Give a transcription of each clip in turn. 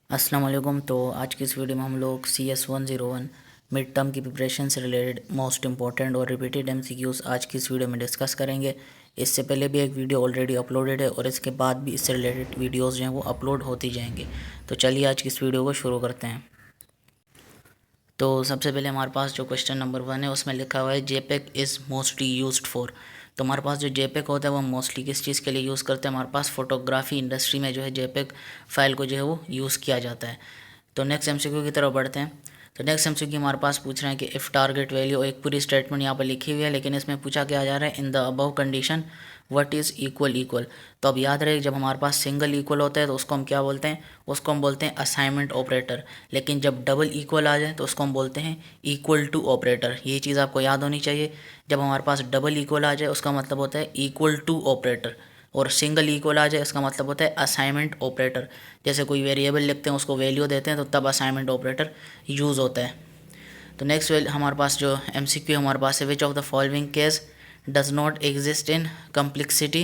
अस्सलाम वालेकुम। तो आज की इस वीडियो में हम लोग CS101 मिड टर्म की प्रिपरेशन से रिलेटेड मोस्ट इंपॉर्टेंट और रिपीटेड MCQs आज की इस वीडियो में डिस्कस करेंगे। इससे पहले भी एक वीडियो ऑलरेडी अपलोडेड है और इसके बाद भी इससे रिलेटेड वीडियोस जो हैं वो अपलोड होती जाएंगे। तो चलिए आज की इस वीडियो को शुरू करते हैं। तो सबसे पहले हमारे पास जो क्वेश्चन नंबर 1 है उसमें लिखा हुआ है JPEG is mostly used for. तो हमारे पास जो JPEG होता है वो मोस्टली किस चीज़ के लिए यूज़ करते हैं? हमारे पास फोटोग्राफी इंडस्ट्री में जो है JPEG फाइल को जो है वो यूज़ किया जाता है। तो नेक्स्ट MCQ की तरफ बढ़ते हैं। तो नेक्स्ट MCQ हमारे पास पूछ रहे हैं कि इफ़ टारगेट वैल्यू, एक पूरी स्टेटमेंट यहाँ पर लिखी हुई है लेकिन इसमें पूछा क्या जा रहा है, in the above condition what is equal equal. तो अब याद रहे जब हमारे पास सिंगल इक्वल होता है तो उसको हम क्या बोलते हैं? उसको हम बोलते हैं असाइनमेंट ऑपरेटर। लेकिन जब डबल इक्वल आ जाए तो उसको हम बोलते हैं इक्वल टू ऑपरेटर। ये चीज़ आपको याद होनी चाहिए। जब हमारे पास डबल इक्वल आ जाए उसका मतलब होता है इक्वल टू ऑपरेटर, और सिंगल इक्वल आ जाए इसका मतलब होता है असाइनमेंट ऑपरेटर। जैसे कोई वेरिएबल लिखते हैं उसको वैल्यू देते हैं तो तब असाइनमेंट ऑपरेटर यूज़ होता है। तो नेक्स्ट हमारे पास जो MCQ हमारे पास है, which of the following case does not exist in complexity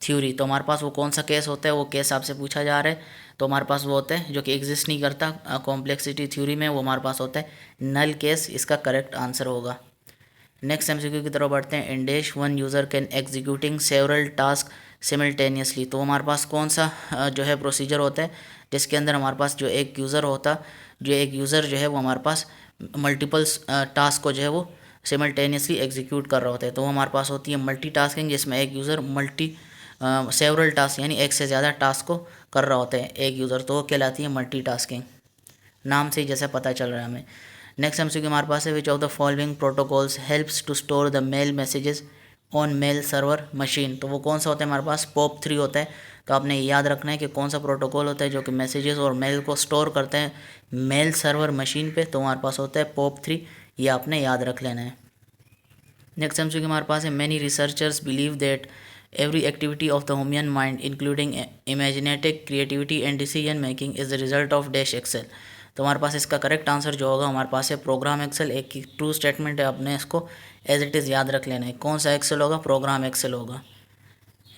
theory. तो हमारे पास वो कौन सा केस होता है, वो केस आपसे पूछा जा रहा है। तो हमारे पास वो होता है जो कि एग्जिस्ट नहीं करता कॉम्प्लेक्सिटी थ्योरी में, वो हमारे पास होता है नल केस। इसका करेक्ट आंसर होगा। नेक्स्ट MCQ की तरफ बढ़ते हैं। In dash one user can executing several task simultaneously. तो हमारे पास कौन सा जो है प्रोसीजर होता है जिसके अंदर हमारे पास जो एक यूज़र जो है वो हमारे पास मल्टीपल टास्क को जो है वो सिमल्टेनियसली एग्जीक्यूट कर रहा होता है। तो हमारे पास होती है मल्टीटास्किंग, जिसमें एक यूज़र सेवरल टास्क यानी एक से ज़्यादा टास्क को कर रहा होता है एक यूज़र, तो वो कहलाती है मल्टीटास्किंग। नाम से ही जैसे पता चल रहा है हमें। नेक्स्ट MCQ हमारे पास है, which of the following protocols helps to store the mail messages on mail server machine. तो वो कौन सा होता है? हमारे पास POP3 होता है। तो आपने याद रखना है कि कौन सा प्रोटोकॉल होता है जो कि मैसेजेस और मेल को स्टोर करते हैं मेल सर्वर मशीन पे। तो हमारे पास होता है POP3, ये आपने याद रख लेना है। नेक्स्ट MCQ हमारे पास है, many researchers believe that every activity of the human mind including imaginative creativity and decision making is the result of dash excel. तो हमारे पास इसका करेक्ट आंसर जो होगा हमारे पास है प्रोग्राम एक्सेल। एक की ट्रू स्टेटमेंट है, आपने इसको एज इट इज़ याद रख लेना है। कौन सा एक्सेल होगा? प्रोग्राम एक्सेल होगा।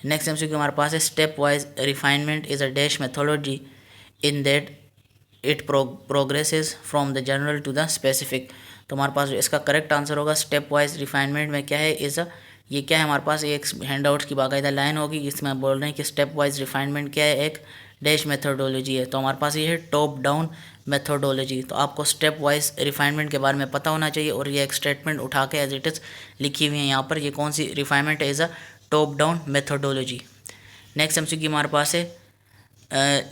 नेक्स्ट MCQ हमारे पास है, step wise refinement is a dash methodology in that it progresses from the general to the specific. तो हमारे पास इसका करेक्ट आंसर होगा स्टेप वाइज रिफाइनमेंट में क्या है, ये क्या है हमारे पास एक हैंड आउट्स की बाकायदा लाइन होगी जिसमें बोल रहे हैं कि स्टेप वाइज रिफाइनमेंट क्या है, एक डैश मेथोडोलॉजी है। तो हमारे पास ये है टॉप डाउन मेथोडोलॉजी। तो आपको स्टेप वाइज रिफाइनमेंट के बारे में पता होना चाहिए, और ये एक स्टेटमेंट उठा के एज इट इज़ लिखी हुई है यहाँ पर। ये कौन सी रिफाइनमेंट है? Is a top down methodology. Next MCQ हमारे पास है,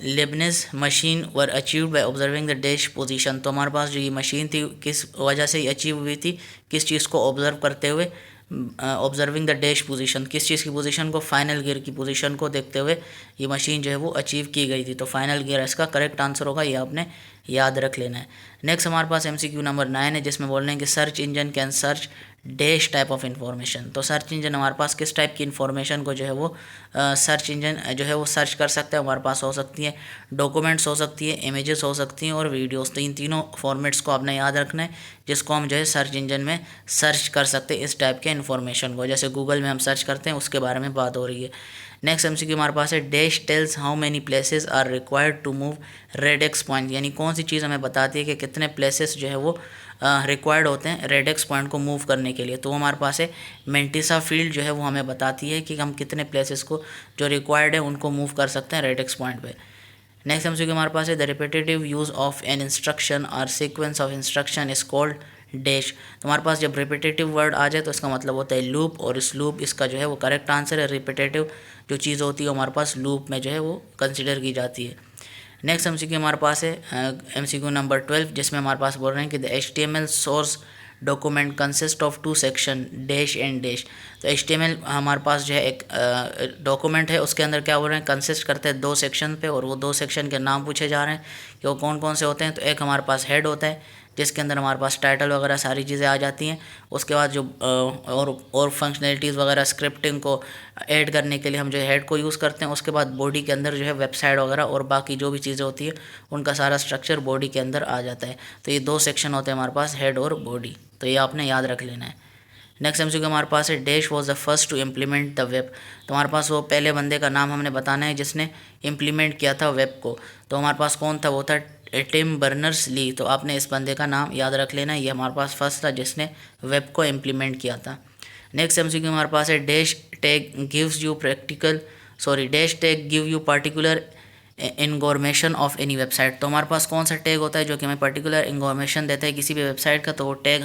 Leibniz machine were achieved by observing the dash position. तो हमारे पास जो ये मशीन थी किस वजह से अचीव हुई थी? किस चीज़ को ऑब्जर्व करते हुए? Observing the dash position. किस चीज़ की पोजीशन को? फाइनल गियर की पोजीशन को देखते हुए ये मशीन जो है वो अचीव की गई थी। तो फाइनल गियर इसका करेक्ट आंसर होगा, ये आपने याद रख लेना है। नेक्स्ट हमारे पास MCQ नंबर 9 है जिसमें बोल रहे हैं कि search engine can search dash type of information. तो सर्च इंजन हमारे पास किस टाइप की इन्फॉर्मेशन को जो है वो सर्च इंजन जो है वो सर्च कर सकता है? हमारे पास हो सकती है डॉक्यूमेंट्स, हो सकती है इमेजेस, हो सकती हैं और वीडियोस। तो इन तीनों फॉर्मेट्स को आपने याद रखना है जिसको हम जो है सर्च इंजन में सर्च कर सकते हैं इस टाइप के इन्फॉर्मेशन को। जैसे गूगल में हम सर्च करते हैं उसके बारे में बात हो रही है। नेक्स्ट MCQ हमारे पास है, dash tells how many places are required to move radix point. यानी कौन सी चीज़ हमें बताती है कि कितने प्लेसेस जो है वो रिक्वायर्ड होते हैं रेडेक्स पॉइंट को मूव करने के लिए। तो हमारे पास है मेंटिसा फील्ड जो है वो हमें बताती है कि हम कितने प्लेसेस को जो रिक्वायर्ड है उनको मूव कर सकते हैं रेडेक्स पॉइंट पे। नेक्स्ट MCQ हमारे पास है, the repetitive use of an instruction or sequence of instruction is called dash. तो हमारे पास जब रिपीटेटिव वर्ड आ जाए तो इसका मतलब होता है लूप, और इस लूप इसका जो है वो करेक्ट आंसर है। रिपीटेटिव जो चीज़ होती है हमारे पास लूप में जो है वो कंसिडर की जाती है। नेक्स्ट MCQ हमारे पास है MCQ नंबर 12 जिसमें हमारे पास बोल रहे हैं कि the HTML source document consist of 2 section dash and dash. तो HTML हमारे पास जो है एक डॉक्यूमेंट है, उसके अंदर क्या बोल रहे हैं? कंसिस्ट करते हैं 2 सेक्शन पे, और वो 2 सेक्शन के नाम पूछे जा रहे हैं कि वो कौन कौन से होते हैं। तो एक हमारे पास हेड होता है जिसके अंदर हमारे पास टाइटल वगैरह सारी चीज़ें आ जाती हैं। उसके बाद जो और फंक्शनलिटीज़ वगैरह स्क्रिप्टिंग को ऐड करने के लिए हम जो है हेड को यूज़ करते हैं। उसके बाद बॉडी के अंदर जो है वेबसाइट वगैरह और बाकी जो भी चीज़ें होती है उनका सारा स्ट्रक्चर बॉडी के अंदर आ जाता है। तो ये 2 सेक्शन होते हैं हमारे पास, हेड और बॉडी। तो ये आपने याद रख लेना है। नेक्स्ट एमसीक्यू हमारे पास है dash was the first to implement the web. तो हमारे पास वो पहले बंदे का नाम हमने बताना है जिसने इम्प्लीमेंट किया था वेब को। तो हमारे पास कौन था, वो था टिम बर्नर्स ली। तो आपने इस बंदे का नाम याद रख लेना, ये हमारे पास फर्स्ट था जिसने वेब को इम्प्लीमेंट किया था। नेक्स्ट एमसीक्यू हमारे पास है dash tag gives you dash tag give you particular information of any website. तो हमारे पास कौन सा टैग होता है जो कि हमें पर्टिकुलर इंफॉर्मेशन देता है किसी भी वेबसाइट का, तो वो टैग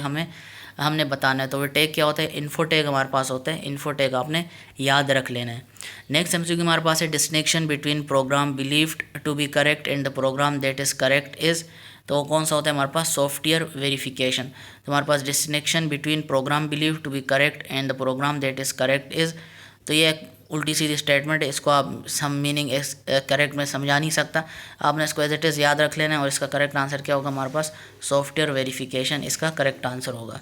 हमने बताना है। तो वो टैग क्या होता है, इन्फो टैग हमारे पास होता है। इन्फो टैग आपने याद रख लेना है। नेक्स्ट एमसीक्यू हमारे पास है distinction between program believed to be correct and the program that is correct is. तो वो कौन सा होता है हमारे पास, सॉफ्टवेयर वेरिफिकेशन। तो हमारे पास distinction between program believe to be correct and the program that is correct is. तो ये एक उल्टी सीधी स्टेटमेंट है, इसको आप सम मीनिंग करेक्ट में समझा नहीं सकता, आपने इसको एज इट इज़ याद रख लेना है। और इसका करेक्ट आंसर क्या होगा हमारे पास, सॉफ्टवेयर वेरिफिकेशन इसका करेक्ट आंसर होगा।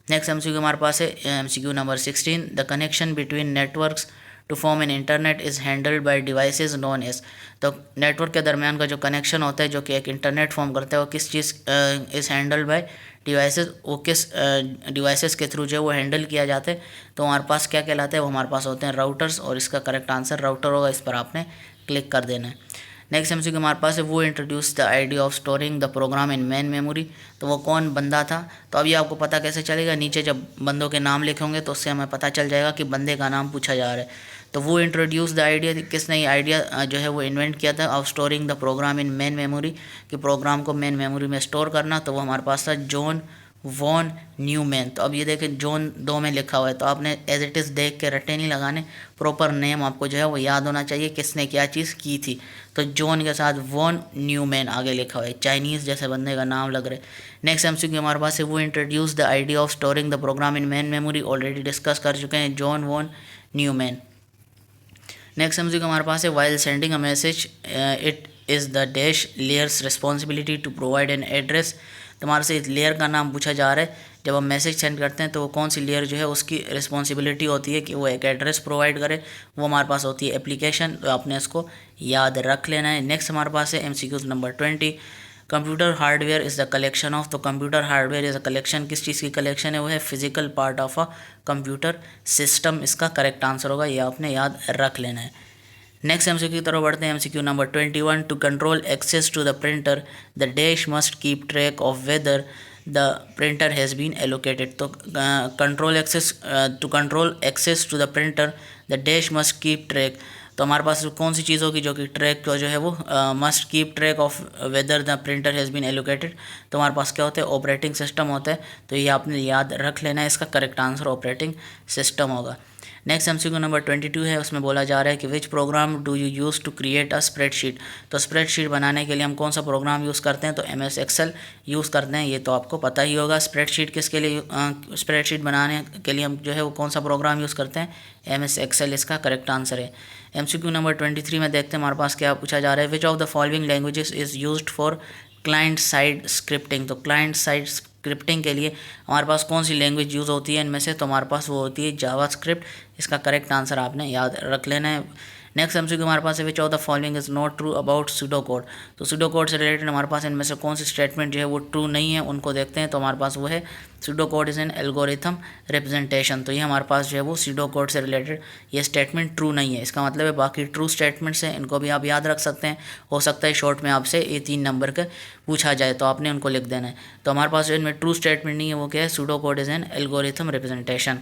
नेक्स्ट एमसीक्यू हमारे पास है MCQ number 16, the connection between networks to form an internet is handled by devices known as. तो नेटवर्क के दरमियान का जो कनेक्शन होता है जो कि एक इंटरनेट फॉर्म करता है, वो किस चीज़ इज़ हैंडल्ड बाय डिवाइसेस, वो किस डिवाइसेस के थ्रू जो है वो हैंडल किया जाता है। तो हमारे पास क्या कहलाते हैं, वो हमारे पास होते हैं राउटर्स, और इसका करेक्ट आंसर राउटर होगा। इस पर आपने क्लिक कर देना है। नेक्स्ट एमसीक्यू हमारे पास है वो introduce the idea of storing the program in main memory. तो वो कौन बंदा था, तो अभी आपको पता कैसे चलेगा, नीचे जब बंदों के नाम लिखे होंगे तो उससे हमें पता चल जाएगा कि बंदे का नाम पूछा जा रहा है। तो वो इंट्रोड्यूस द आइडिया, किसने ये आइडिया जो है वो इन्वेंट किया था of storing the program in main memory, कि प्रोग्राम को मेन मेमोरी में स्टोर करना। तो वो हमारे पास था जॉन वॉन न्यूमैन। तो अब ये देखें जॉन 2 में लिखा हुआ है, तो आपने एज इट इज़ देख के रट्टे नहीं लगाने, प्रॉपर नेम आपको जो है वो याद होना चाहिए किसने क्या चीज़ की थी। तो जॉन के साथ वॉन न्यूमैन आगे लिखा हुआ है, चाइनीज़ जैसे बंदे का नाम लग रहा है। नेक्स्ट एमसीक्यू हमारे पास है वो introduce the idea of storing the program in main memory, already discuss कर चुके हैं, John von Neumann. Next MCQ हमारे पास है while sending a message it is the dash layer's responsibility to provide an address. तुम्हारे से इस layer का नाम पूछा जा रहा है, जब हम मैसेज सेंड करते हैं तो वो कौन सी लेयर जो है उसकी रिस्पॉन्सिबिलिटी होती है कि वो एक एड्रेस प्रोवाइड करे, वो हमारे पास होती है एप्लीकेशन। तो आपने इसको याद रख लेना है। नेक्स्ट हमारे पास है MCQs number 20, computer hardware is the collection of. तो computer hardware is a collection, किस चीज़ की कलेक्शन है, वो है physical part of a computer system. इसका करेक्ट आंसर होगा, ये आपने याद रख लेना है। नेक्स्ट एमसीक्यू की तरफ बढ़ते हैं। MCQ number 21, to control access to the printer the dash must keep track of whether the printer has been allocated. तो to control access to the printer the dash must keep track. तो हमारे पास कौन सी चीज़ होगी जो कि track को जो है वो must keep track of whether the printer has been allocated. तो हमारे पास क्या होता है, ऑपरेटिंग सिस्टम होता है। तो ये आपने याद रख लेना है, इसका करेक्ट आंसर ऑपरेटिंग सिस्टम होगा। नेक्स्ट एमसीक्यू नंबर 22 है, उसमें बोला जा रहा है कि which program do you use to create a spreadsheet. तो स्प्रेडशीट बनाने के लिए हम कौन सा प्रोग्राम यूज़ करते हैं, तो MS एक्सेल यूज़ करते हैं, ये तो आपको पता ही होगा। स्प्रेडशीट किसके लिए, स्प्रेडशीट बनाने के लिए हम जो है वो कौन सा प्रोग्राम यूज़ करते हैं, MS एक्सेल इसका करेक्ट आंसर है। एमसीक्यू नंबर 23 में देखते हैं हमारे पास क्या पूछा जा रहा है, which of the following languages is used for client side scripting. तो क्लाइंट साइड स्क्रिप्टिंग के लिए हमारे पास कौन सी लैंग्वेज यूज़ होती है इनमें से, तो हमारे पास वो होती है जावास्क्रिप्ट। इसका करेक्ट आंसर आपने याद रख लेना है। नेक्स्ट एमसीक्यू हमारे पास है, which of the following is not true about pseudo code. तो सूडो कोड से रिलेटेड हमारे पास इनमें से कौन सी स्टेटमेंट जो है वो ट्रू नहीं है, उनको देखते हैं। तो हमारे पास वो है pseudo code is an algorithm representation. तो ये हमारे पास जो है वो सूडो कोड से रिलेटेड ये स्टेटमेंट ट्रू नहीं है। इसका मतलब है बाकी ट्रू स्टेटमेंट्स हैं, इनको भी आप याद रख सकते हैं। हो सकता है शॉर्ट में आपसे ये 3 नंबर का पूछा जाए तो आपने उनको लिख देना है। तो हमारे पास इनमें ट्रू स्टेटमेंट नहीं है, वो क्या है, pseudo code is an algorithm representation.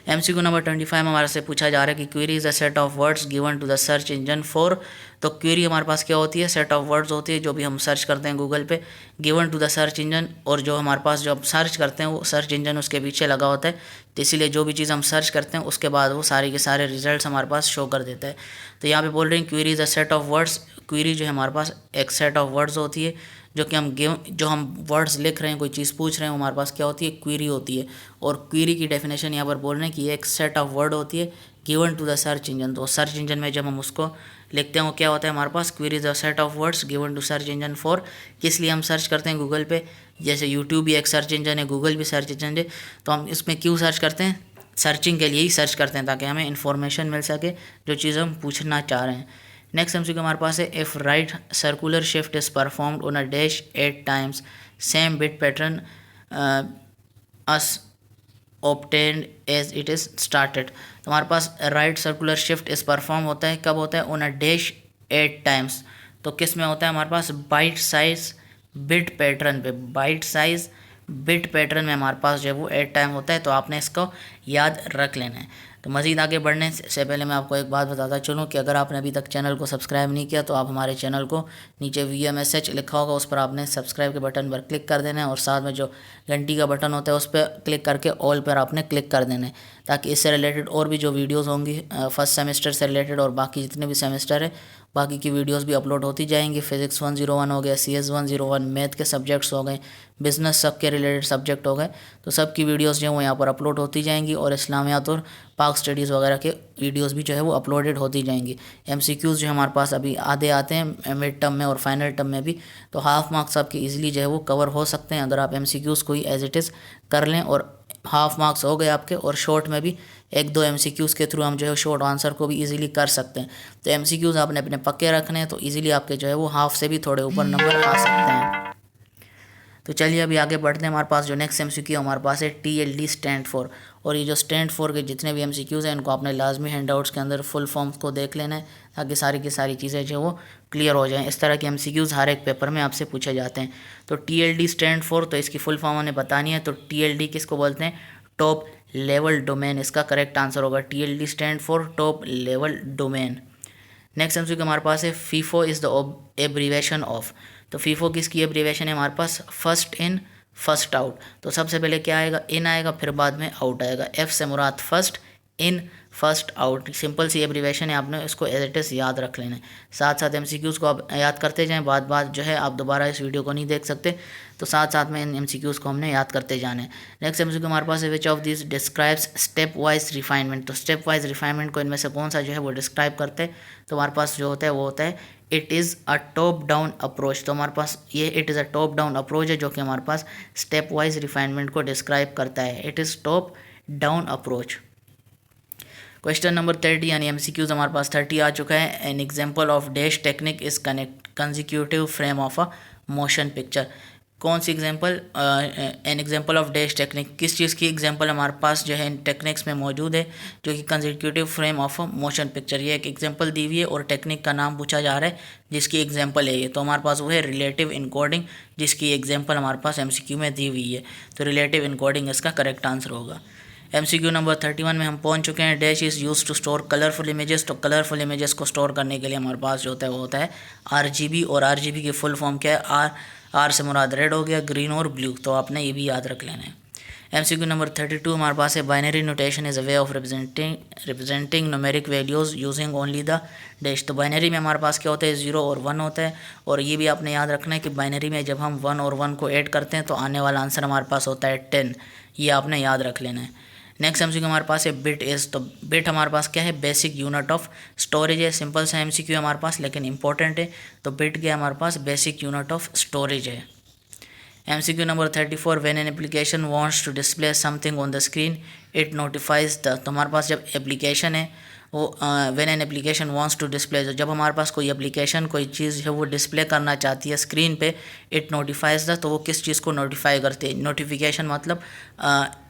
MCQ number 25 में हमारे से पूछा जा रहा है कि query is a set of words given to the search engine for. तो क्वेरी हमारे पास क्या होती है, सेट ऑफ वर्ड्स होती है जो भी हम सर्च करते हैं गूगल पे, given to the search engine, और जो हमारे पास जो हम सर्च करते हैं वो सर्च इंजन उसके पीछे लगा होता है। तो इसीलिए जो भी चीज़ हम सर्च करते हैं उसके बाद वो सारे के सारे रिजल्ट्स हमारे पास शो कर देता है। तो यहाँ पे बोल रहे हैं query is a set of words. Query जो है हमारे पास एक सेट ऑफ वर्ड्स होती है जो कि जो हम वर्ड्स लिख रहे हैं, कोई चीज़ पूछ रहे हैं, हमारे पास क्या होती है, क्वेरी होती है। और क्वेरी की डेफिनेशन यहाँ पर बोल रहे हैं कि ये एक सेट ऑफ वर्ड होती है given to the search engine. तो सर्च इंजन में जब हम उसको लिखते हैं वो क्या होता है हमारे पास, query is a set of words given to search engine for. किस लिए हम सर्च करते हैं गूगल पे, जैसे यूट्यूब भी एक सर्च इंजन है, गूगल भी सर्च इंजन है। तो हम इसमें क्यों सर्च करते हैं, सर्चिंग के लिए ही सर्च करते हैं, ताकि हमें इन्फॉर्मेशन मिल सके जो चीज़ हम पूछना चाह रहे हैं। नेक्स्ट एमसीक्यू हमारे पास है, if right circular shift is performed on a dash 8 times same bit pattern us obtained as it is started। तो हमारे पास राइट सर्कुलर शिफ्ट इस परफॉर्म होता है, कब होता है? On a dash 8 times. तो किस में होता है? हमारे पास बाइट साइज बिट पैटर्न पे, बाइट साइज बिट पैटर्न में हमारे पास जो है वो 8 टाइम होता है। तो आपने इसको याद रख लेना है। तो मज़ीद आगे बढ़ने से पहले मैं आपको एक बात बताता चलूँ कि अगर आपने अभी तक चैनल को सब्सक्राइब नहीं किया तो आप हमारे चैनल को नीचे VMSH लिखा होगा, उस पर आपने सब्सक्राइब के बटन पर क्लिक कर देना है और साथ में जो घंटी का बटन होता है उस पर क्लिक करके ऑल पर आपने क्लिक कर देना है, ताकि इससे रिलेटेड और भी जो वीडियोज़ होंगी फर्स्ट सेमेस्टर से रिलेटेड और बाकी जितने भी सेमेस्टर है बाकी की वीडियोस भी अपलोड होती जाएंगी। फिजिक्स 101 हो गया, CS 101, मैथ के सब्जेक्ट्स हो गए, बिजनेस सब के रिलेटेड सब्जेक्ट हो गए, तो सब की वीडियोस जो है वो यहाँ पर अपलोड होती जाएंगी और इस्लामियात और पाक स्टडीज़ वगैरह के वीडियोस भी जो है वो अपलोडेड होती जाएंगी। MCQs जो हमारे पास अभी आधे आते हैं मिड टर्म में और फाइनल टर्म में भी, तो हाफ मार्क्स आपके ईजिली जो है वो कवर हो सकते हैं अगर आप MCQs को ही एज इट इज़ कर लें। और हाफ मार्क्स हो गए आपके, और शॉर्ट में भी 1-2 MCQs के थ्रू हम जो है शॉर्ट आंसर को भी इजीली कर सकते हैं। तो MCQs आपने अपने पक्के रखने हैं तो इजीली आपके जो है वो हाफ से भी थोड़े ऊपर नंबर आ सकते हैं। तो चलिए अभी आगे बढ़ते हैं। हमारे पास जो नेक्स्ट MCQ हमारे पास है TLD स्टैंड फॉर। और ये जो स्टैंड फॉर के जितने भी MCQs हैं इनको आपने लाजमी हैंडआउट्स के अंदर फुल फॉर्म्स को देख लेना है, ताकि सारी की सारी चीज़ें जो वो क्लियर हो जाएं। इस तरह के MCQs हर एक पेपर में आपसे पूछे जाते हैं। तो TLD स्टैंड फॉर, तो इसकी फुल फॉर्म हमें बतानी है। तो TLD किसको बोलते हैं? टॉप लेवल डोमेन, इसका करेक्ट आंसर होगा। TLD stand for top level domain. Next MCQ हमारे पास है FIFO is the abbreviation of. तो FIFO किसकी एब्रीवेशन है? हमारे पास फर्स्ट इन फर्स्ट आउट। तो सबसे पहले क्या आएगा? इन आएगा, फिर बाद में आउट आएगा। F से मुराद first in first out. Simple सी एब्रीवेशन है, आपने इसको एज इट इज़ याद रख लेना है। साथ साथ MCQs को आप याद करते जाएं, बात जो है आप दोबारा इस वीडियो को नहीं देख सकते, तो साथ साथ में इन MCQs को हमने याद करते जाना है। नेक्स्ट MCQ हमारे पास है which of this describes step wise refinement. तो स्टेप वाइज रिफाइनमेंट को इनमें से कौन सा जो है वो डिस्क्राइब करते हैं? तो हमारे पास जो होता है वो होता है it is a top down approach. तो हमारे पास ये it is a top down approach है जो कि हमारे पास स्टेप वाइज रिफाइनमेंट को डिस्क्राइब करता है। It is top down approach. Question number 30 यानी MCQs हमारे पास 30 आ चुका है। An example of dash technique is connect consecutive frame of a motion picture. कौन सी example? An example of dash technique, किस चीज़ की एग्जाम्पल हमारे पास जो है इन टेक्निक्स में मौजूद है, जो कि consecutive frame of a motion picture. ये एक एग्जाम्पल दी हुई है और टेक्निक का नाम पूछा जा रहा है जिसकी एग्जाम्पल है ये। तो हमारे पास वो है रिलेटिव इनकोडिंग, जिसकी एग्जाम्पल हमारे पास MCQ में दी हुई है। तो रिलेटिव इनकोडिंग इसका करेक्ट आंसर होगा। MCQ नंबर 31 में हम पहुंच चुके हैं। Dash is use to store colourful images. तो कलरफुल इमेजेस को स्टोर करने के लिए हमारे पास जो होता है वो होता है RGB। और RGB की फुल फॉर्म क्या है? R से मुराद रेड हो गया, ग्रीन और ब्लू। तो आपने ये भी याद रख लेना है। MCQ नंबर 32 हमारे पास है binary notation is a way of representing numeric values using only the dash. तो बाइनरी में हमारे पास क्या होता है? 0 और 1 होता है। और ये भी आपने याद रखना है कि बाइनरी में जब हम 1 और 1 को ऐड करते हैं तो आने वाला आंसर हमारे पास होता है 10। ये आपने याद रख लेना है। नेक्स्ट MCQ हमारे पास है बिट इज़। तो बिट हमारे पास क्या है? बेसिक यूनिट ऑफ स्टोरेज है। सिंपल सा MCQ है हमारे पास लेकिन इंपॉर्टेंट है। तो बिट क्या हमारे पास? बेसिक यूनिट ऑफ स्टोरेज है। MCQ number 34 when an application wants to display something on the screen it notifies the. तो हमारे पास जब एप्लीकेशन है वो when an application wants to display, तो जब हमारे पास कोई एप्लीकेशन कोई चीज़ है वो डिस्प्ले करना चाहती है स्क्रीन पे, इट नोटिफाइज द। तो वो किस चीज़ को नोटिफाई करती है? नोटिफिकेशन मतलब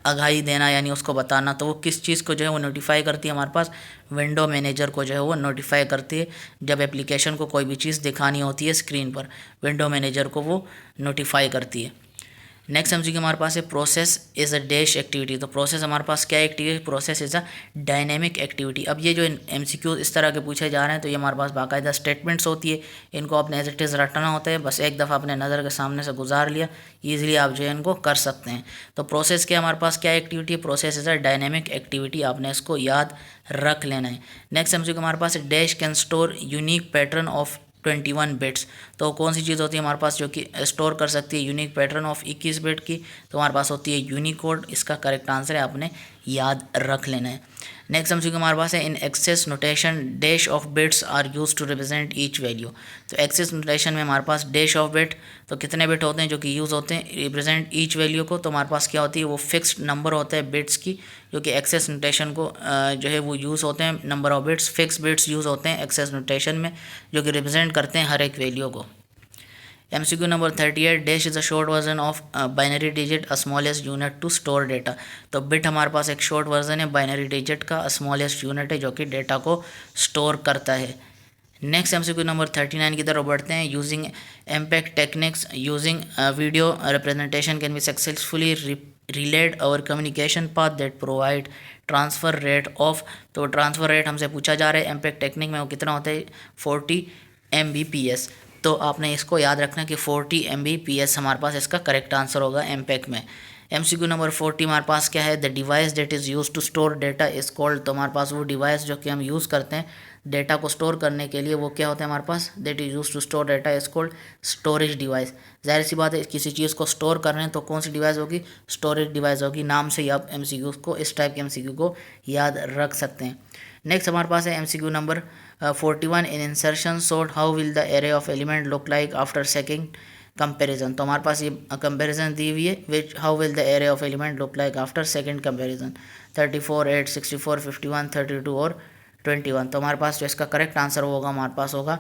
आगाही देना यानी उसको बताना। तो वो किस चीज़ को जो है वो नोटिफाई करती है? हमारे पास विंडो मैनेजर को जो है वो नोटिफाई करती है। जब एप्लीकेशन को कोई भी चीज़ दिखानी होती है स्क्रीन पर, विंडो मैनेजर को वो नोटिफाई करती है। नेक्स्ट MCQ हमारे पास है process is a dash activity. तो प्रोसेस हमारे पास क्या activity? Process is a dynamic activity. अब ये जो MCQ इस तरह के पूछे जा रहे हैं तो ये हमारे पास बाकायदा स्टेटमेंट्स होती है, इनको आपने एज इट इज़ रटना होता है। बस एक दफ़ा अपने नज़र के सामने से गुजार लिया, ईजिली आप जो है इनको कर सकते हैं। तो प्रोसेस के हमारे पास क्या एक्टिविटी है? Process is a dynamic activity, आपने इसको याद रख लेना है। नेक्स्ट MCQ हमारे पास है dash can store unique pattern of 21 bits. तो कौन सी चीज़ होती है हमारे पास जो कि स्टोर कर सकती है यूनिक पैटर्न ऑफ 21 बिट की? तो हमारे पास होती है यूनिकोड। इसका करेक्ट आंसर है, आपने याद रख लेना है। नेक्स्ट MCQ हमारे पास है in excess notation dash of bits are used to represent each value. तो एक्सेस नोटेशन में हमारे पास डैश ऑफ बिट, तो कितने बिट होते हैं जो कि यूज़ होते हैं रिप्रेजेंट ईच वैल्यू को? तो हमारे पास क्या होती है? वो फिक्स्ड नंबर होता है बिट्स की, जो कि एक्सेस नोटेशन को जो है वो यूज़ होते हैं। Number of bits, fix bits use होते हैं एक्सेस नोटेशन में, जो कि रिप्रेजेंट करते हैं हर एक वैल्यू को। MCQ number 38, dash is a short version of binary digit smallest unit to store data. तो बिट हमारे पास एक शॉर्ट वर्जन है बाइनरी डिजिट का, स्मॉलेस्ट यूनिट है जो कि डेटा को स्टोर करता है। नेक्स्ट MCQ नंबर 39 की तरफ बढ़ते हैं। Using compact techniques using video representation can be successfully relayed over communication path that provide transfer rate of. तो ट्रांसफ़र रेट हमसे पूछा जा रहा है एम्पैक्ट टेक्निक में वो कितना होता है 40 Mbps। तो आपने इसको याद रखना कि 40 Mbps हमारे पास इसका करेक्ट आंसर होगा एम्पैक्ट में। MCQ नंबर 40 हमारे पास क्या है, the device that is use to store data is called. तो हमारे पास वो डिवाइस जो कि हम यूज़ करते हैं डेटा को स्टोर करने के लिए वो क्या होता है हमारे पास, that is use to store data is called storage device. जाहिर सी बात है किसी चीज़ को स्टोर कर रहे हैं तो कौन सी डिवाइस होगी, स्टोरेज डिवाइस होगी। नाम से ही आप MCQ को, इस टाइप के MCQ को याद रख सकते हैं। नेक्स्ट हमारे पास है MCQ number 41, in insertion sort how will the array of element look like after second comparison. तो हमारे पास ये कंपैरिजन दी हुई है, विच how will the array of element look like after second comparison. 34, 8, 64, 51, 32 और 21। तो हमारे पास जो इसका करेक्ट आंसर होगा हमारे पास होगा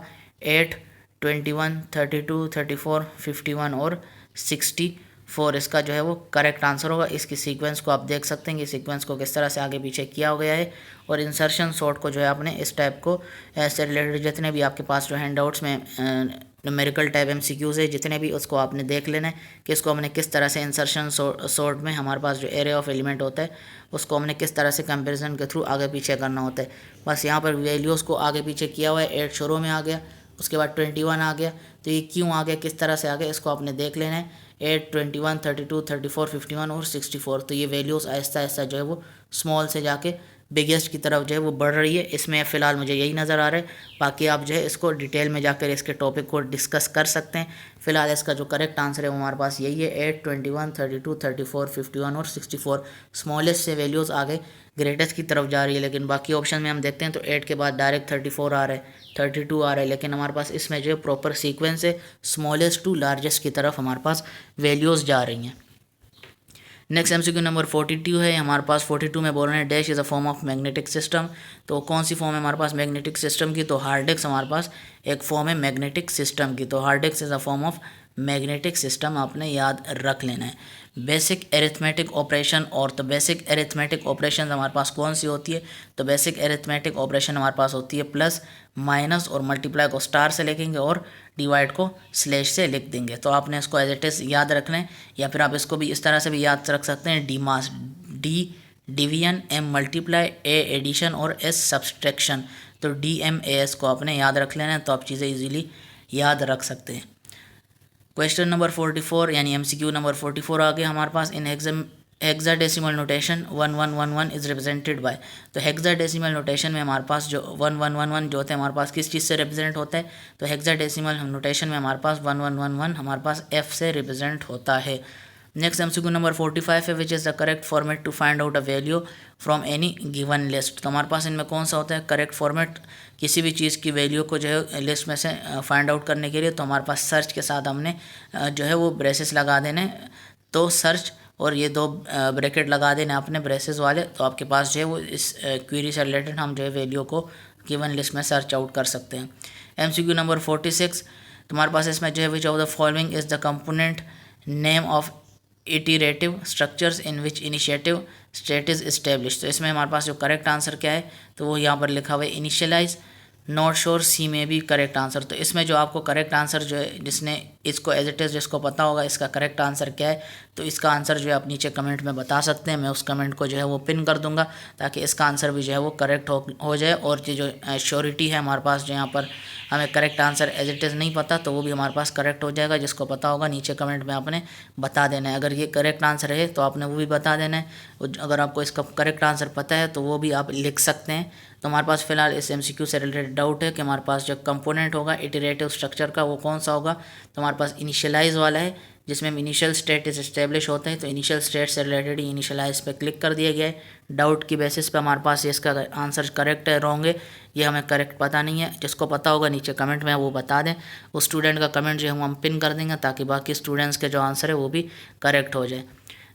8, 21, 32, 34, 51 और 64। इसका जो है वो करेक्ट आंसर होगा। इसकी सीक्वेंस को आप देख सकते हैं कि सीक्वेंस को किस तरह से आगे पीछे किया गया है। और इंसर्शन सॉर्ट को जो है आपने इस टाइप को ऐसे रिलेटेड जितने भी आपके पास जो हैंडआउट्स में न्यूमेरिकल टाइप MCQs है जितने भी, उसको आपने देख लेना है कि इसको हमने किस तरह से इंसर्शन सॉर्ट में हमारे पास जो एरे ऑफ एलिमेंट होता है उसको हमने किस तरह से कंपैरिजन के थ्रू आगे पीछे करना होता है। बस यहाँ पर वैल्यूज़ को आगे पीछे किया हुआ है। 8 शुरू में आ गया, उसके बाद 21 आ गया। तो ये क्यों आ गया, किस तरह से आ गया, इसको आपने देख लेना है। 8, 21, 32, 34, 51 और 64। तो ये वैल्यूज़ आहिस्ता आहिस्ता जो है वो स्मॉल से जाके बिगेस्ट की तरफ जो है वो बढ़ रही है। इसमें फ़िलहाल मुझे यही नज़र आ रहा है। बाकी आप जो है इसको डिटेल में जाकर इसके टॉपिक को डिस्कस कर सकते हैं। फ़िलहाल इसका जो करेक्ट आंसर है वो हमारे पास यही है 8, 21, 32, 34, 51 और 64। स्मॉलेस्ट से वैल्यूज़ आगे ग्रेटेस्ट की तरफ जा रही है। लेकिन बाकी ऑप्शन में हम देखते हैं तो 8 के बाद डायरेक्ट 34 आ रहा है, 32 आ रहा है। लेकिन हमारे पास इसमें जो है प्रॉपर सीक्वेंस है, स्मॉलेस्ट टू लार्जेस्ट की तरफ हमारे पास वैल्यूज़ जा रही हैं। नेक्स्ट MCQ नंबर 42 है हमारे पास। 42 में बोल रहे हैं dash is a form of magnetic system. तो कौन सी फॉर्म है हमारे पास मैग्नेटिक सिस्टम की, तो हार्ड डिस्क हमारे पास एक फॉर्म है मैग्नेटिक सिस्टम की। तो hard disk is a form of magnetic system, आपने याद रख लेना है। बेसिक एरिथमेटिक ऑपरेशन, और तो बेसिक एरिथमेटिक ऑपरेशन हमारे पास कौन सी होती है, तो बेसिक एरिथमेटिक ऑपरेशन हमारे पास होती है प्लस, माइनस और मल्टीप्लाई को स्टार से लिखेंगे और डिवाइड को स्लैश से लिख देंगे। तो आपने इसको एज इट इज़ याद रखना है, या फिर आप इसको भी इस तरह से भी याद रख सकते हैं, डी मास, D division, M multiply, A addition और S सब्सट्रैक्शन। तो DMAS को आपने याद रख लेना है, तो आप चीज़ें इजीली याद रख सकते हैं। क्वेश्चन नंबर 44 यानी MCQ नंबर 44 आ गया हमारे पास। In hexadecimal notation 1111 is represented by. तो हेक्साडेसिमल नोटेशन में हमारे पास जो 1111 जो होते हैं हमारे पास किस चीज़ से रिप्रेजेंट होता है, तो हेक्साडेसिमल नोटेशन में हमारे पास 1111 हमारे पास F से रिप्रेजेंट होता है। नेक्स्ट MCQ नंबर 45 है, which is the correct format to find out a value from any given list. तो हमारे पास इनमें कौन सा होता है करेक्ट फॉर्मेट किसी भी चीज़ की वैल्यू को जो है लिस्ट में से फाइंड आउट करने के लिए। तो हमारे पास सर्च के साथ हमने जो है वो ब्रेसेस लगा देने, तो सर्च और ये दो ब्रैकेट लगा देने अपने ब्रेसेस वाले। तो आपके पास जो है वो इस क्वेरी से रिलेटेड हम जो है वैल्यू को गिवन लिस्ट में सर्च आउट कर सकते हैं। MCQ नंबर 46, तुम्हारे पास इसमें जो है which of the following is the component name of iterative structures in which initiative state is establish. तो इसमें हमारे पास जो करेक्ट आंसर क्या है, तो वो यहाँ पर लिखा हुआ है इनिशियलाइज, नॉट श्योर, सी में भी करेक्ट आंसर। तो इसमें जो आपको करेक्ट आंसर जो है, जिसने इसको एज इट इज़ जिसको पता होगा इसका करेक्ट आंसर क्या है, तो इसका आंसर जो है आप नीचे कमेंट में बता सकते हैं। मैं उस कमेंट को जो है वो पिन कर दूंगा ताकि इसका आंसर भी जो है वो करेक्ट हो जाए। और ये जो श्योरिटी है हमारे पास, जो यहाँ पर हमें correct answer as it is नहीं पता, तो वो भी हमारे पास करेक्ट हो जाएगा। जिसको पता होगा नीचे कमेंट में आपने बता देना है। अगर ये करेक्ट आंसर है तो आपने वो भी बता देना है। अगर आपको इसका करेक्ट आंसर पता है तो वो भी आप लिख सकते हैं। तो हमारे पास फिलहाल इस MCQ से रिलेटेड डाउट है कि हमारे पास जो कंपोनेंट होगा इटरेटिव स्ट्रक्चर का वो कौन सा होगा। तो हमारे पास इनिशियलाइज वाला है जिसमें हम इनिशियल स्टेट इज एस्टेब्लिश होते हैं। तो इनिशियल स्टेट से रिलेटेड ही इनिशियलाइज पे क्लिक कर दिया गया है। डाउट की बेसिस पे हमारे पास ये इसका आंसर करेक्ट है रॉन्ग है ये हमें करेक्ट पता नहीं है। जिसको पता होगा नीचे कमेंट में वो बता दें। उस स्टूडेंट का कमेंट जो है हम पिन कर देंगे ताकि बाकी स्टूडेंट्स के जो आंसर है वो भी करेक्ट हो जाए।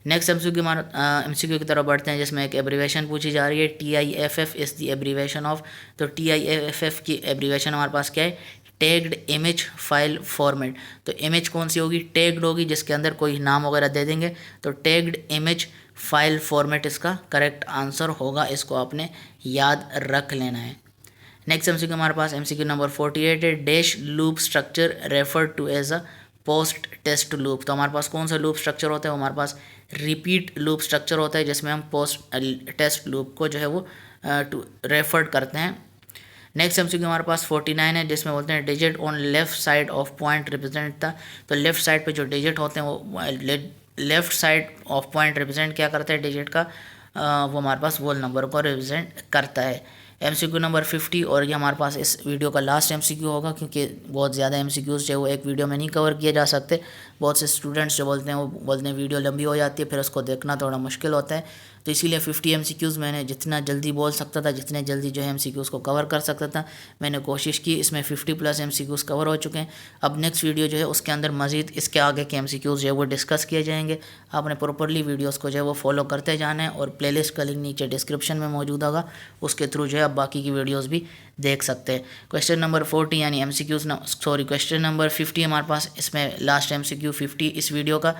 नेक्स्ट MCQ की तरफ बढ़ते हैं जिसमें एक एब्रीवेशन पूछी जा रही है TIFF is the abbreviation of. तो TIFF की एब्रीवेशन हमारे पास क्या है, टैग्ड इमेज फाइल फॉर्मेट। तो इमेज कौन सी होगी, टैग्ड होगी, जिसके अंदर कोई नाम वगैरह दे देंगे। तो टैग्ड इमेज फाइल फॉर्मेट इसका करेक्ट आंसर होगा, इसको आपने याद रख लेना है। नेक्स्ट एमसीक्यू हमारे पास एमसीक्यू नंबर 48 है, dash loop structure refer to as a post test loop. तो हमारे पास कौन सा लूप स्ट्रक्चर होता है, हमारे पास रिपीट लूप स्ट्रक्चर होता है, जिसमें हम पोस्ट टेस्ट लूप को जो है वो रेफर करते हैं। नेक्स्ट एमसीक्यू हमारे पास 49 है, जिसमें बोलते हैं digit on left side of point represent था। तो लेफ्ट साइड पे जो डिजिट होते हैं वो left side of point represent क्या करता है डिजिट का, वो हमारे पास वोल नंबर को रिप्रेजेंट करता है। एमसीक्यू नंबर 50, और ये हमारे पास इस वीडियो का लास्ट एमसीक्यू होगा, क्योंकि बहुत ज़्यादा एमसीक्यूज़ जो है वो एक वीडियो में नहीं कवर किए जा सकते। बहुत से स्टूडेंट्स जो बोलते हैं वो बोलते हैं वीडियो लंबी हो जाती है, फिर उसको देखना थोड़ा मुश्किल होता है। तो इसीलिए 50 एमसीक्यूज़ मैंने जितना जल्दी बोल सकता था, जितने जल्दी जो है एमसीक्यूज़ को कवर कर सकता था, मैंने कोशिश की। इसमें 50+ एमसीक्यूज़ कवर हो चुके हैं। अब नेक्स्ट वीडियो जो है उसके अंदर मज़ीद इसके आगे के एमसीक्यूज़ जो है वो डिस्कस किए जाएंगे। आपने प्रॉपरली वीडियोज़ को जो है वो फॉलो करते जाना है, और प्लेलिस्ट का लिंक नीचे डिस्क्रिप्शन में मौजूद होगा, उसके थ्रू जो है आप बाकी की वीडियोज़ भी देख सकते हैं। क्वेश्चन नंबर 40 यानी एमसीक्यूज़ क्वेश्चन नंबर 50 हमारे पास, इसमें लास्ट एमसीक्यू 50 इस वीडियो का।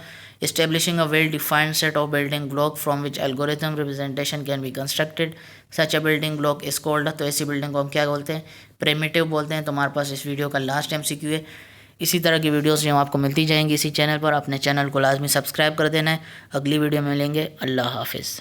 Establishing a well-defined set of building block from which algorithm representation can be constructed. Such a building block is called, तो ऐसी बिल्डिंग को हम क्या बोलते हैं, प्रिमिटिव बोलते हैं। तो हमारे पास इस वीडियो का लास्ट एमसीक्यू है। इसी तरह की वीडियोस जो आपको मिलती जाएंगी इसी चैनल पर। अपने चैनल को लाजमी सब्सक्राइब कर देना है। अगली वीडियो में मिलेंगे। अल्लाह हाफिज़।